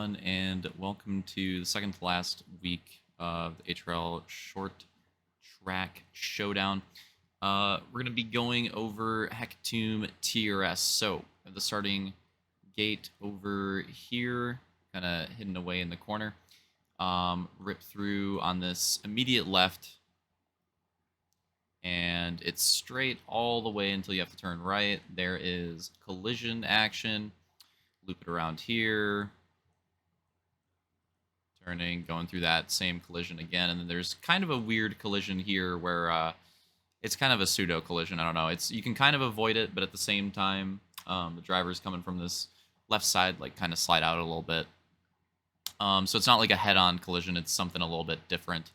everyone, and welcome to the second to last week of the HRL Short Track Showdown. We're going to be going over Hecatomb TRS. So, the starting gate over here, kind of hidden away in the corner. Rip through on this immediate left, and it's straight all the way until you have to turn right. There is collision action. Loop it around here. Turning, going through that same collision again, and then there's kind of a weird collision here where it's kind of a pseudo collision. I don't know. You can kind of avoid it, but at the same time, the driver's coming from this left side, like kind of slide out a little bit. So it's not like a head-on collision. It's something a little bit different.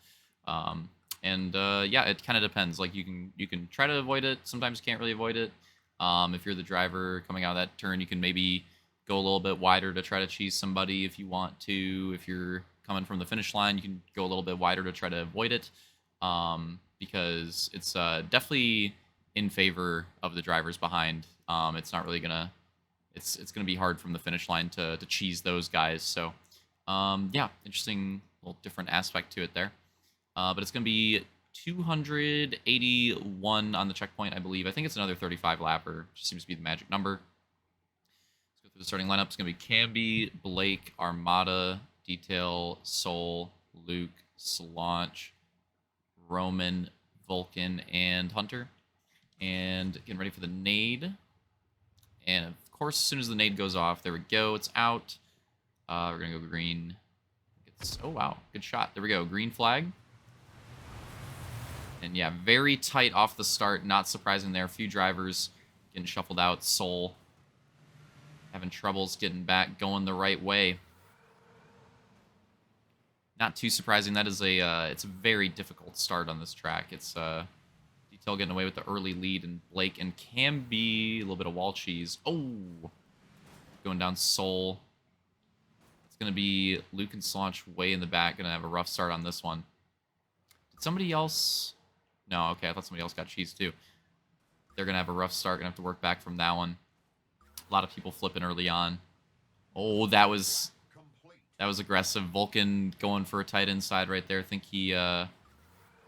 Yeah, it kind of depends. Like you can try to avoid it. Sometimes you can't really avoid it. If you're the driver coming out of that turn, you can maybe go a little bit wider to try to cheese somebody if you want to. If you're coming from the finish line, you can go a little bit wider to try to avoid it, because it's definitely in favor of the drivers behind. It's not really gonna, it's gonna be hard from the finish line to cheese those guys. So yeah, interesting little different aspect to it there. But it's gonna be 281 on the checkpoint, I believe. I think it's another 35 lapper, which seems to be the magic number. Let's go through the starting lineup. It's gonna be Camby, Blake, Armada, Detail, Soul, Luke, Slaunch, Roman, Vulcan, and Hunter. And getting ready for the nade. And of course, as soon as the nade goes off, there we go. It's out. We're gonna go green. Oh wow, good shot. There we go. Green flag. And yeah, very tight off the start. Not surprising there. A few drivers getting shuffled out. Soul having troubles getting back, going the right way. Not too surprising. That is it's a very difficult start on this track. It's Detail getting away with the early lead, and Blake and Camby, a little bit of wall cheese. Oh, going down Soul. It's going to be Luke and Slaunch way in the back. Going to have a rough start on this one. Did somebody else? No, okay, I thought somebody else got cheese too. They're going to have a rough start. Going to have to work back from that one. A lot of people flipping early on. Oh, that was aggressive. Vulcan going for a tight inside right there. I think he went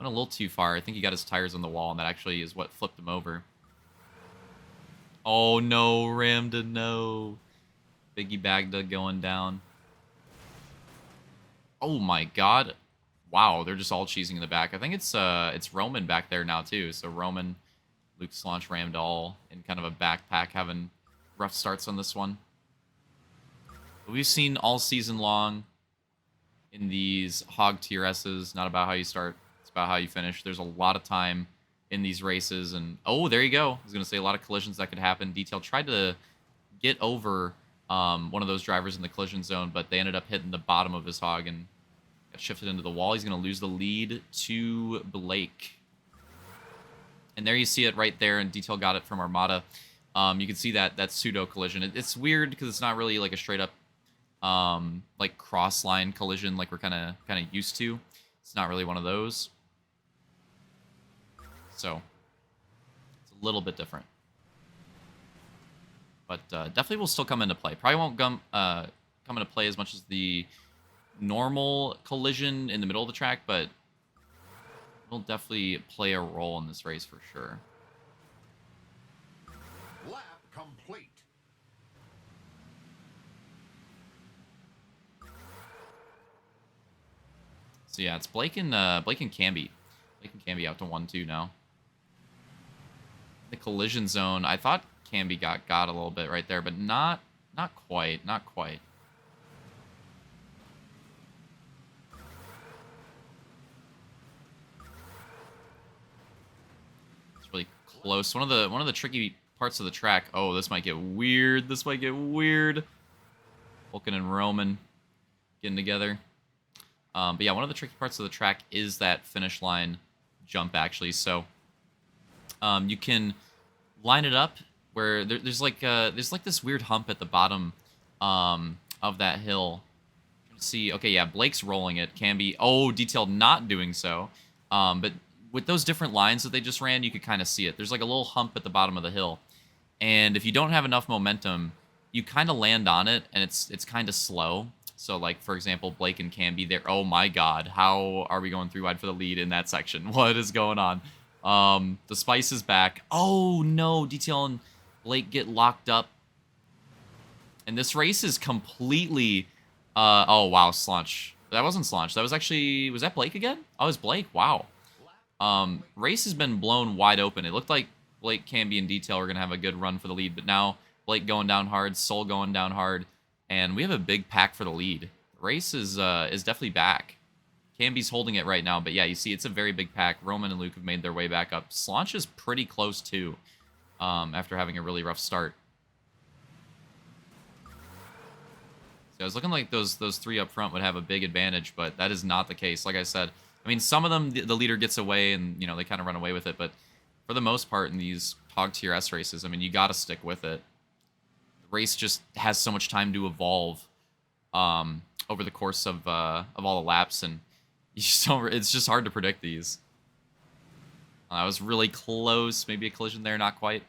a little too far. I think he got his tires on the wall, and that actually is what flipped him over. Oh, no. Ramda, no. Biggie Bagda going down. Oh, my God. Wow, they're just all cheesing in the back. I think it's Roman back there now, too. So Roman, Luke, Slaunch, rammed all in kind of a backpack, having rough starts on this one. But we've seen all season long in these hog TRSs, not about how you start, it's about how you finish. There's a lot of time in these races, and oh, there you go. I was going to say a lot of collisions that could happen. Detail tried to get over one of those drivers in the collision zone, but they ended up hitting the bottom of his hog and got shifted into the wall. He's going to lose the lead to Blake. And there you see it right there, and Detail got it from Armada. You can see that pseudo collision. It's weird because it's not really like a straight up like cross line collision like we're kind of used to. It's not really one of those. So it's a little bit different. But definitely will still come into play. Probably won't come into play as much as the normal collision in the middle of the track, but it'll definitely play a role in this race for sure. Lap complete. So yeah, it's Blake and Camby. Blake and Camby out to 1-2 now. The collision zone, I thought Camby got a little bit right there, but not quite. It's really close. One of the tricky parts of the track. Oh, this might get weird. Vulcan and Roman getting together. But yeah, one of the tricky parts of the track is that finish line jump, actually. So you can line it up where there's like this weird hump at the bottom of that hill. See, okay, yeah, Blake's rolling it. Camby, oh, Detail not doing so. But with those different lines that they just ran, you could kind of see it. There's like a little hump at the bottom of the hill. And if you don't have enough momentum, you kind of land on it, and it's kind of slow. So, like, for example, Blake and Camby there. Oh, my God. How are we going 3 wide for the lead in that section? What is going on? The Spice is back. Oh, no. Detail and Blake get locked up. And this race is completely... oh, wow, Slunch. That wasn't Slunch. That was actually... Was that Blake again? Oh, it was Blake. Wow. Race has been blown wide open. It looked like Blake, Camby, and Detail were going to have a good run for the lead, but now Blake going down hard, Soul going down hard, and we have a big pack for the lead. Race is definitely back. Camby's holding it right now, but yeah, you see it's a very big pack. Roman and Luke have made their way back up. Slaunch is pretty close too, after having a really rough start. So I was looking like those 3 up front would have a big advantage, but that is not the case. Like I said, I mean, some of them, the leader gets away and, you know, they kind of run away with it, but for the most part in these Hog TRS races, I mean, you got to stick with it. The race just has so much time to evolve over the course of all the laps, and you just don't, it's just hard to predict these. I was really close. Maybe a collision there, not quite.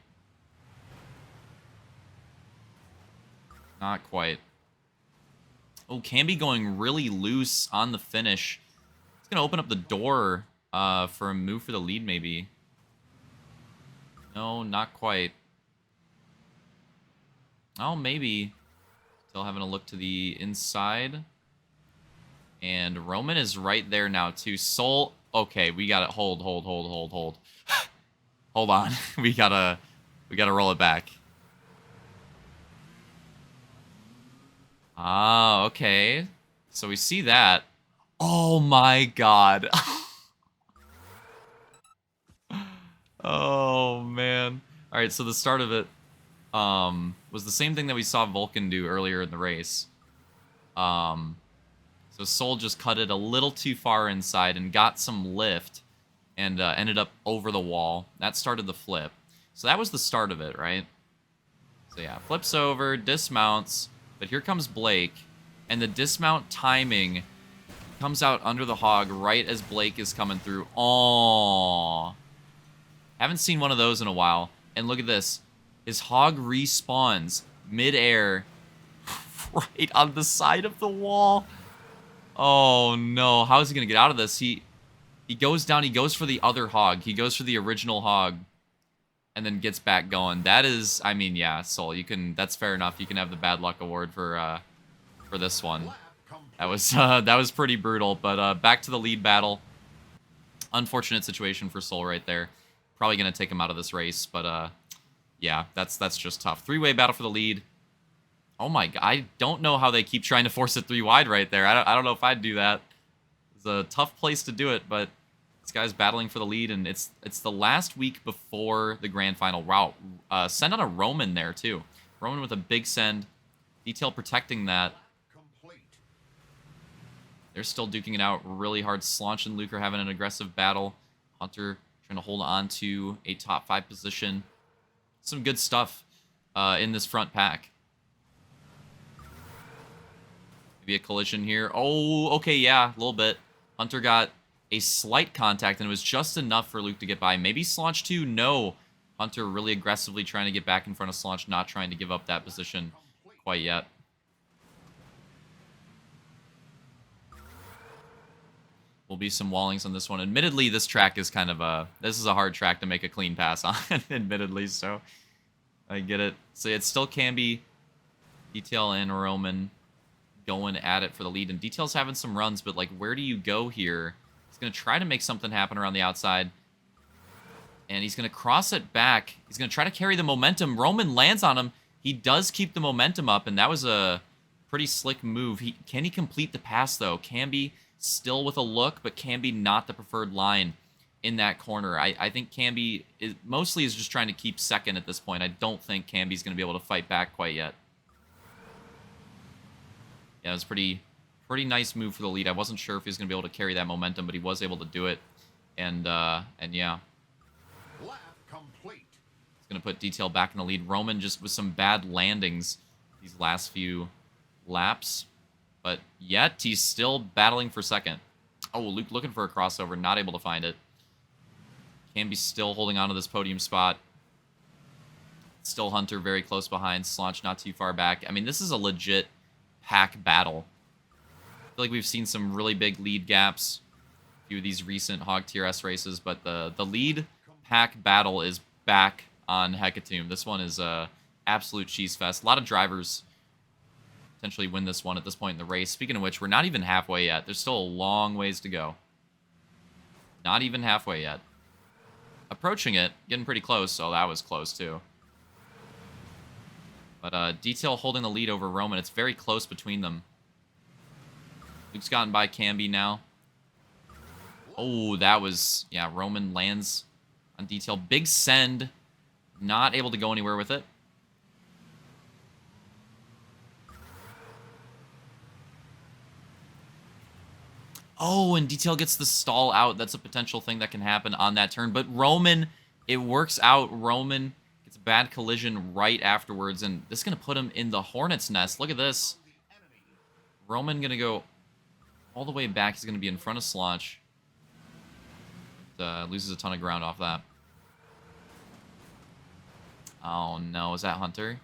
Not quite. Oh, Camby going really loose on the finish. It's going to open up the door for a move for the lead, maybe. No, not quite. Oh, maybe. Still having a look to the inside. And Roman is right there now, too. Soul. Okay, we got it. Hold. Hold on. we gotta roll it back. Ah, okay. So we see that. Oh my God. Oh man. All right, so the start of it was the same thing that we saw Vulcan do earlier in the race. So Soul just cut it a little too far inside and got some lift and ended up over the wall. That started the flip. So that was the start of it, right? So yeah, flips over, dismounts, but here comes Blake, and the dismount timing comes out under the hog right as Blake is coming through. Oh, haven't seen one of those in a while. And look at this. His hog respawns mid-air right on the side of the wall. Oh, no. How is he going to get out of this? He goes down. He goes for the other hog. He goes for the original hog and then gets back going. That is, I mean, yeah, Soul, you can, that's fair enough. You can have the bad luck award for this one. That was pretty brutal, but back to the lead battle. Unfortunate situation for Soul right there. Probably going to take him out of this race, but yeah, that's just tough. 3-way battle for the lead. Oh my God, I don't know how they keep trying to force it 3 wide right there. I don't know if I'd do that. It's a tough place to do it, but this guy's battling for the lead, and it's the last week before the grand final. Wow, send on a Roman there too. Roman with a big send. Detail protecting that. They're still duking it out really hard. Slaunch and Luke are having an aggressive battle. Hunter trying to hold on to a top 5 position. Some good stuff in this front pack. Maybe a collision here. Oh, okay, yeah, a little bit. Hunter got a slight contact, and it was just enough for Luke to get by. Maybe Slaunch too? No. Hunter really aggressively trying to get back in front of Slaunch, not trying to give up that position quite yet. Will be some wallings on this one. Admittedly, this track is kind of a... This is a hard track to make a clean pass on, admittedly, so I get it. So it's still Camby, Detail, and Roman going at it for the lead. And Detail's having some runs, but, like, where do you go here? He's going to try to make something happen around the outside. And he's going to cross it back. He's going to try to carry the momentum. Roman lands on him. He does keep the momentum up, and that was a pretty slick move. Can he complete the pass, though? Camby still with a look, but Camby not the preferred line in that corner. I think Camby mostly is just trying to keep second at this point. I don't think Camby's going to be able to fight back quite yet. Yeah, it was pretty nice move for the lead. I wasn't sure if he was going to be able to carry that momentum, but he was able to do it. And yeah. Lap complete. It's going to put Detail back in the lead. Roman just with some bad landings these last few laps. But yet, he's still battling for second. Oh, Luke looking for a crossover, not able to find it. Camby still holding on to this podium spot. Still Hunter very close behind. Slaunch not too far back. I mean, this is a legit pack battle feel like we've seen some really big lead gaps a few of these recent Hog TRS races, but the lead pack battle is back on Hecatomb. This one is a absolute cheese fest. A lot of drivers potentially win this one at this point in the race. Speaking of which, we're not even halfway yet. There's still a long ways to go. Not even halfway yet. Approaching it, getting pretty close. Oh, that was close too. But Detail holding the lead over Roman. It's very close between them. Luke's gotten by Camby now. Oh, that was... Yeah, Roman lands on Detail. Big send. Not able to go anywhere with it. Oh, and Detail gets the stall out. That's a potential thing that can happen on that turn. But Roman, it works out. Roman gets a bad collision right afterwards. And this is going to put him in the Hornet's nest. Look at this. Roman going to go all the way back. He's going to be in front of Slonch. Loses a ton of ground off that. Oh, no. Is that Hunter?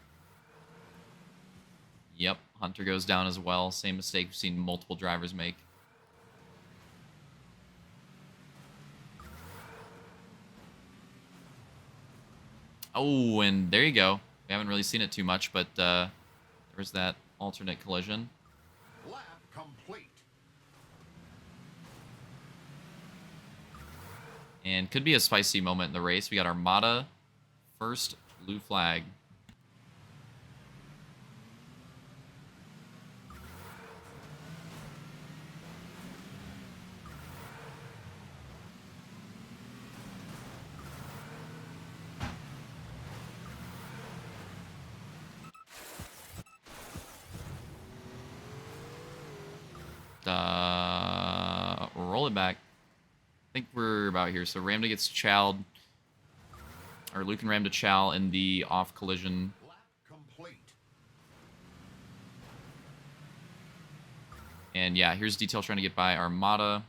Yep. Hunter goes down as well. Same mistake we've seen multiple drivers make. Oh, and there you go. We haven't really seen it too much, but there's that alternate collision. Lap complete. And could be a spicy moment in the race. We got Armada, first blue flag. Roll it back. I think we're about here. So Ramda gets chowed, or Luke and Ramda chow in the off collision. Lap complete. And yeah, here's Detail trying to get by Armada.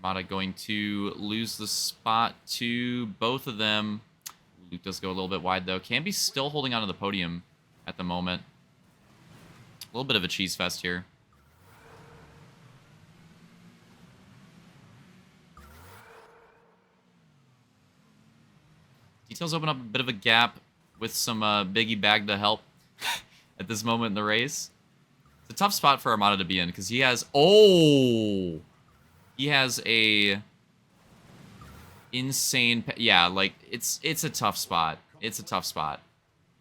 Armada going to lose the spot to both of them. Luke does go a little bit wide, though. Camby's still holding on to the podium at the moment. A little bit of a cheese fest here. Details open up a bit of a gap with some Biggie Bag to help at this moment in the race. It's a tough spot for Armada to be in because he has... Oh! He has a insane... Yeah, like, it's a tough spot. It's a tough spot.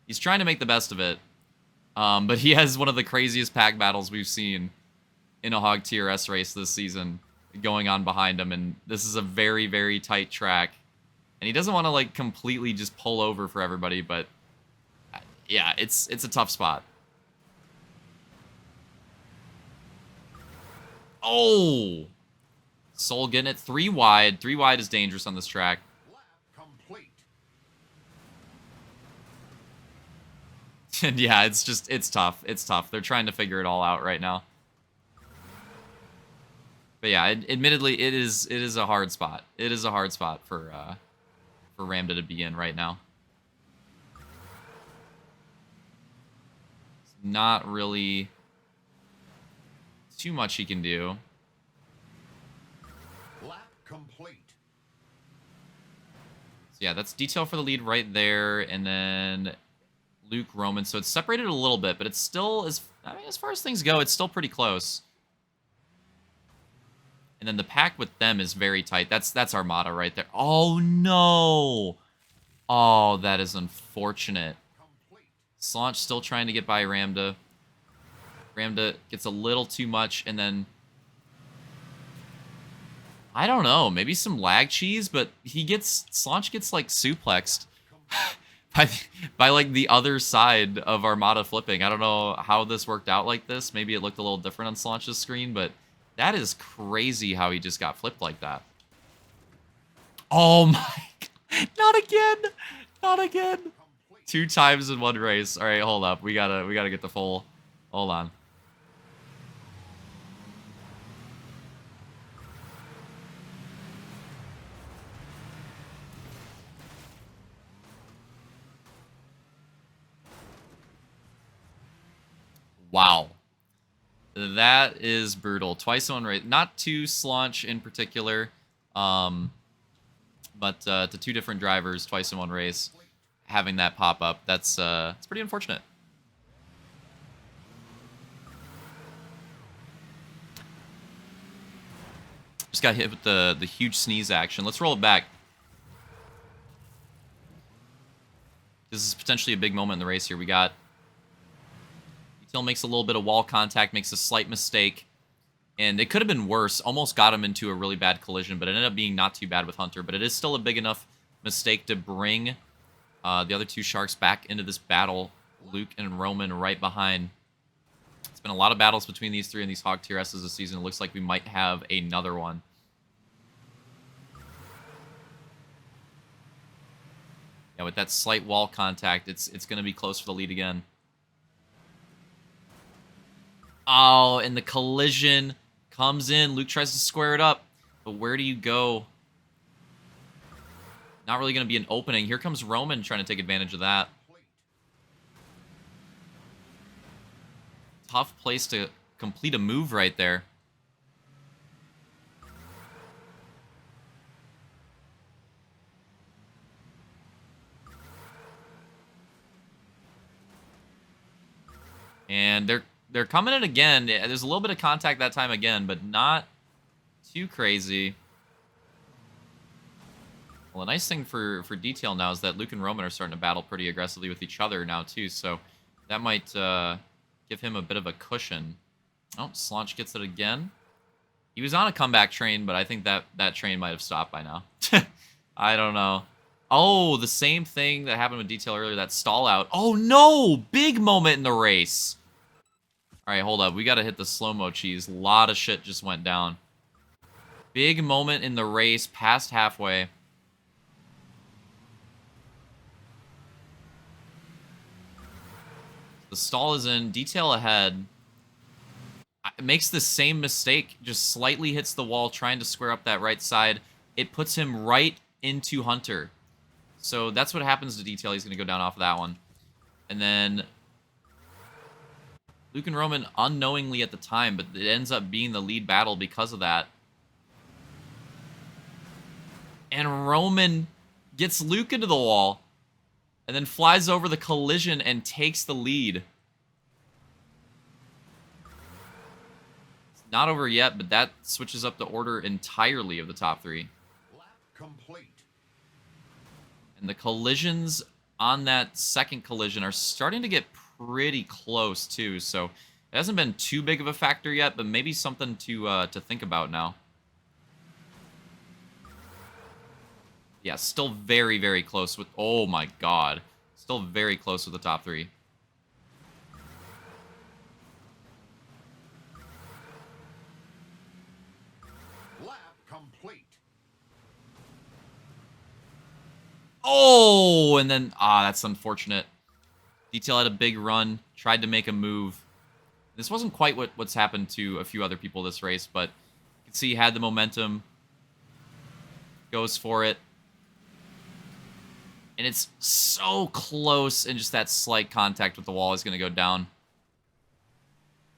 He's trying to make the best of it. But he has one of the craziest pack battles we've seen in a Hog TRS race this season going on behind him. And this is a very, very tight track. And he doesn't want to, like, completely just pull over for everybody. But, yeah, it's a tough spot. Oh! Soul getting it 3 wide. 3 wide is dangerous on this track. Lap complete. And yeah, it's tough. It's tough. They're trying to figure it all out right now. But yeah, admittedly, it is a hard spot. It is a hard spot for Ramda to be in right now. It's not really too much he can do. Lap complete. So yeah, that's Detail for the lead right there, and then Luke Roman. So it's separated a little bit, but it's still, as far as things go, it's still pretty close. And then the pack with them is very tight. That's Armada right there. Oh no! Oh, that is unfortunate. Slonch still trying to get by Ramda. Ramda gets a little too much, and then I don't know, maybe some lag cheese, but Slonch gets like suplexed by like the other side of Armada flipping. I don't know how this worked out like this. Maybe it looked a little different on Slonch's screen, but that is crazy how he just got flipped like that. Oh my God. Not again. Not again. 2 times in one race. All right, hold up. We gotta get the full. Hold on. Wow. That is brutal. Twice in one race. Not to Slaunch in particular, but to two different drivers twice in one race, having that pop up. It's pretty unfortunate. Just got hit with the huge sneeze action. Let's roll it back. This is potentially a big moment in the race here. We got Detail makes a little bit of wall contact, makes a slight mistake, and it could have been worse. Almost got him into a really bad collision, but it ended up being not too bad with Hunter. But it is still a big enough mistake to bring the other two Sharks back into this battle. Luke and Roman right behind. It's been a lot of battles between these three and these Hog TRSs this season. It looks like we might have another one. Yeah, with that slight wall contact, it's going to be close for the lead again. Oh, and the collision comes in. Luke tries to square it up, but where do you go? Not really going to be an opening. Here comes Roman trying to take advantage of that. Tough place to complete a move right there. And they're coming in again. There's a little bit of contact that time again, but not too crazy. Well, the nice thing for Detail now is that Luke and Roman are starting to battle pretty aggressively with each other now, too. So that might give him a bit of a cushion. Oh, Slaunch gets it again. He was on a comeback train, but I think that train might have stopped by now. I don't know. Oh, the same thing that happened with Detail earlier, that stall out. Oh, no! Big moment in the race. All right, hold up. We got to hit the slow-mo cheese. A lot of shit just went down. Big moment in the race, past halfway. The stall is in. Detail ahead. It makes the same mistake. Just slightly hits the wall, trying to square up that right side. It puts him right into Hunter. So that's what happens to Detail. He's going to go down off of that one. And then Luke and Roman unknowingly at the time, but it ends up being the lead battle because of that. And Roman gets Luke into the wall and then flies over the collision and takes the lead. It's not over yet, but that switches up the order entirely of the top three. Lap complete. And the collisions on that second collision are starting to get pretty close, too. So it hasn't been too big of a factor yet, but maybe something to think about now. Yeah, still very, very close with... Oh, my God. Still very close with the top three. Lap complete. Oh, and then... Ah, that's unfortunate. Detail had a big run. Tried to make a move. This wasn't quite what's happened to a few other people this race, but you can see he had the momentum. Goes for it. And it's so close, and just that slight contact with the wall is going to go down.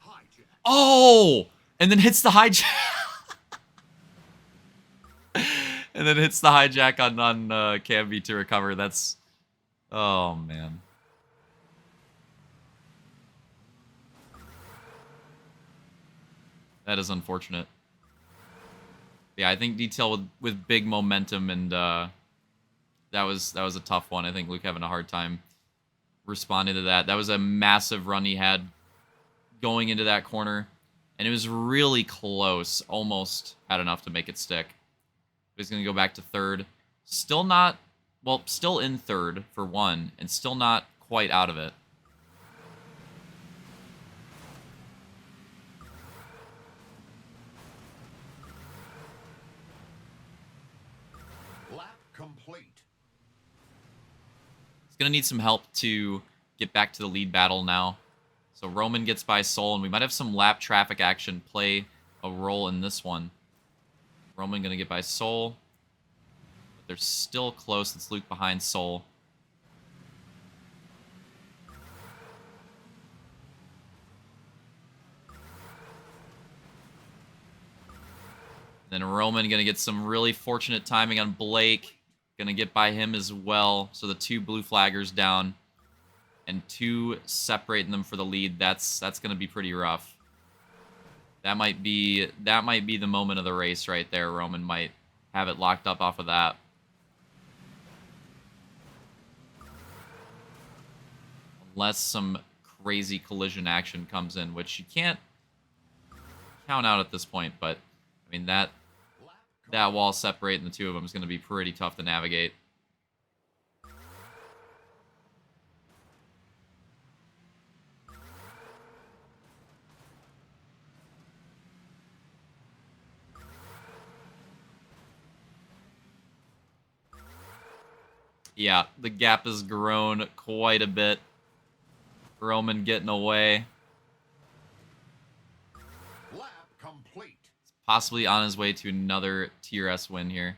Hijack. Oh! And then hits the hijack. And then hits the hijack on Camby to recover. That's... Oh, man. That is unfortunate. Yeah, I think Detail with big momentum, and that was a tough one. I think Luke having a hard time responding to that. That was a massive run he had going into that corner, and it was really close. Almost had enough to make it stick. But he's going to go back to third. Still not... Well, still in third for one, and still not quite out of it. Lap complete. He's going to need some help to get back to the lead battle now. So Roman gets by Soul, and we might have some lap traffic action play a role in this one. Roman going to get by Soul. But they're still close. It's Luke behind Soul. Then Roman going to get some really fortunate timing on Blake. Going to get by him as well. So the 2 blue flaggers down. And 2 separating them for the lead. That's going to be pretty rough. That might be the moment of the race right there. Roman might have it locked up off of that. Unless some crazy collision action comes in, which you can't count out at this point. But I mean that wall separating the 2 of them is going to be pretty tough to navigate. Yeah, the gap has grown quite a bit. Roman getting away. Lap complete. Possibly on his way to another TRS win here.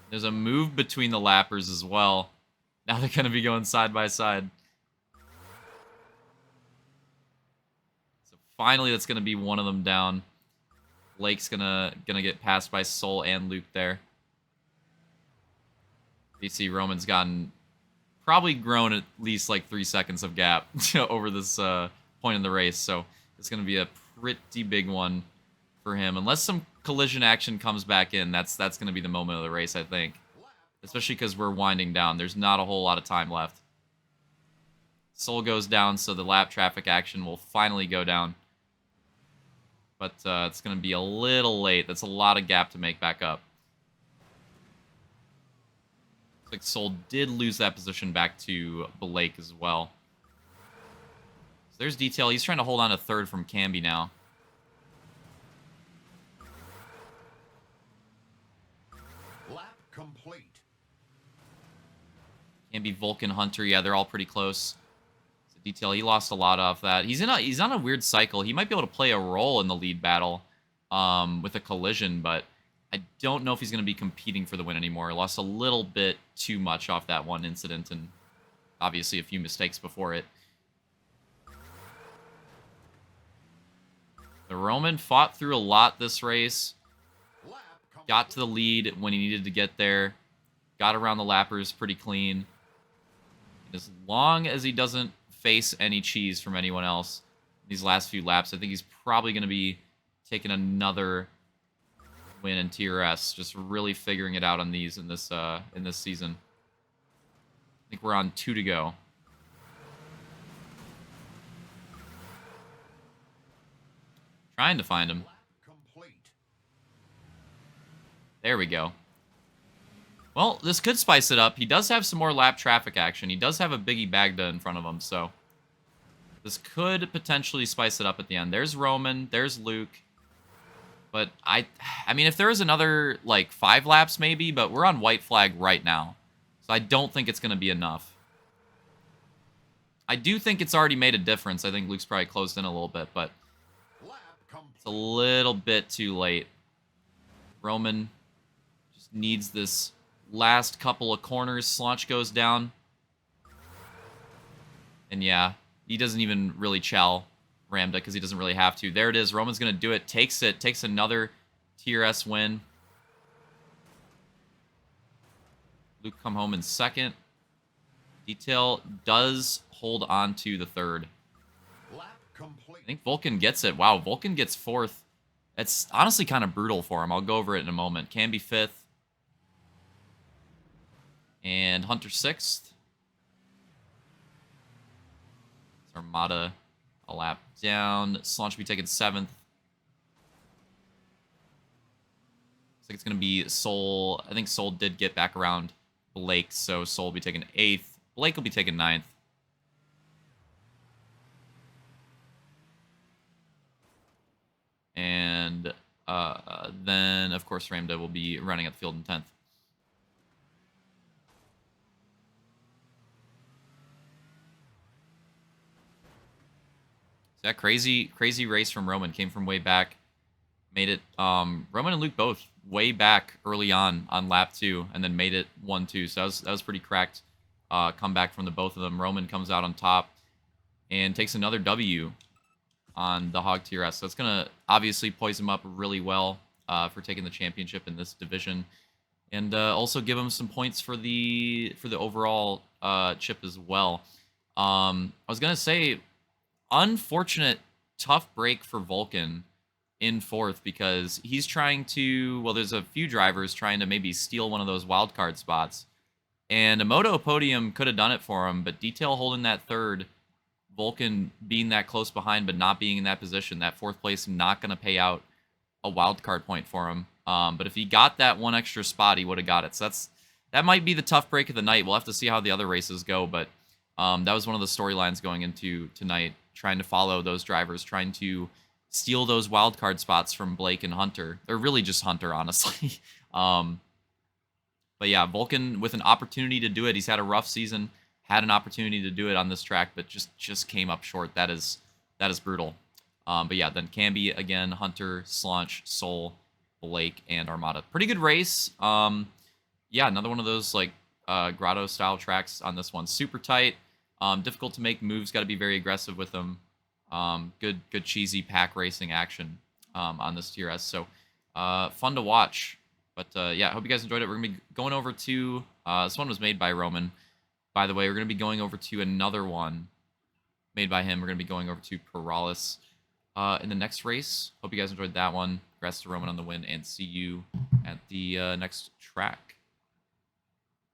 There's a move between the lappers as well. Now they're going to be going side by side. So finally, that's going to be one of them down. Blake's gonna get passed by Soul and Luke there. You see Roman's probably grown at least like 3 seconds of gap over this point in the race. So it's going to be a pretty big one for him. Unless some collision action comes back in, that's going to be the moment of the race, I think. Especially because we're winding down. There's not a whole lot of time left. Soul goes down, so the lap traffic action will finally go down. But it's going to be a little late. That's a lot of gap to make back up. Looks like Soul did lose that position back to Blake as well. So there's Detail. He's trying to hold on to 3rd from Camby now. Lap complete. Camby, Vulcan, Hunter. Yeah, they're all pretty close. So Detail, he lost a lot off that. He's on a weird cycle. He might be able to play a role in the lead battle with a collision, but I don't know if he's going to be competing for the win anymore. He lost a little bit too much off that one incident, and obviously a few mistakes before it. The Roman fought through a lot this race. Got to the lead when he needed to get there. Got around the lappers pretty clean. And as long as he doesn't face any cheese from anyone else these last few laps, I think he's probably going to be taking another win in TRS. Just really figuring it out on these in this season. I think we're on 2 to go. Trying to find him. There we go. Well, this could spice it up. He does have some more lap traffic action. He does have a Biggie Bagda in front of him, so this could potentially spice it up at the end. There's Roman. There's Luke. But I mean, if there is another, like, 5 laps maybe, but we're on white flag right now. So I don't think it's going to be enough. I do think it's already made a difference. I think Luke's probably closed in a little bit, but it's a little bit too late. Roman just needs this last couple of corners. Slaunch goes down. And yeah, he doesn't even really chow Ramda because he doesn't really have to. There it is. Roman's going to do it. Takes it. Takes another TRS win. Luke come home in 2nd. Detail does hold on to the 3rd. I think Vulcan gets it. Wow, Vulcan gets 4th. It's honestly kind of brutal for him. I'll go over it in a moment. Can be 5th. And Hunter 6th. Armada a lap down. Slaunch will be taking 7th. Looks like it's going to be Soul. I think Soul did get back around Blake, so Soul will be taking 8th. Blake will be taking 9th. And then, of course, Ramda will be running at the field in 10th. that crazy race from Roman. Came from way back. Made it, Roman and Luke both way back early on lap 2, and then made it 1-2. So that was pretty cracked comeback from the both of them. Roman comes out on top and takes another W on the Hog TRS. So it's going to obviously poise him up really well for taking the championship in this division. And also give him some points for the overall chip as well. I was going to say, unfortunate, tough break for Vulcan in 4th because he's trying to, well, there's a few drivers trying to maybe steal one of those wildcard spots. And a Moto podium could have done it for him, but Detail holding that 3rd, Vulcan being that close behind but not being in that position, that 4th place not going to pay out a wild card point for him. But if he got that one extra spot, he would have got it. So that might be the tough break of the night. We'll have to see how the other races go, but that was one of the storylines going into tonight, trying to follow those drivers, trying to steal those wild card spots from Blake and Hunter. They're really just Hunter, honestly. But yeah, Vulcan with an opportunity to do it. He's had a rough season, had an opportunity to do it on this track, but just came up short. That is brutal. But yeah, then Camby again, Hunter, Slaunch, Soul, Blake, and Armada. Pretty good race. Yeah, another one of those like grotto style tracks on this one. Super tight, difficult to make moves. Got to be very aggressive with them. Good cheesy pack racing action on this TRS. So fun to watch. But yeah, I hope you guys enjoyed it. We're gonna be going over to this one was made by Roman. By the way, we're gonna be going over to another one made by him. We're gonna be going over to Perales in the next race. Hope you guys enjoyed that one. Congrats to Roman on the win, and see you at the next track.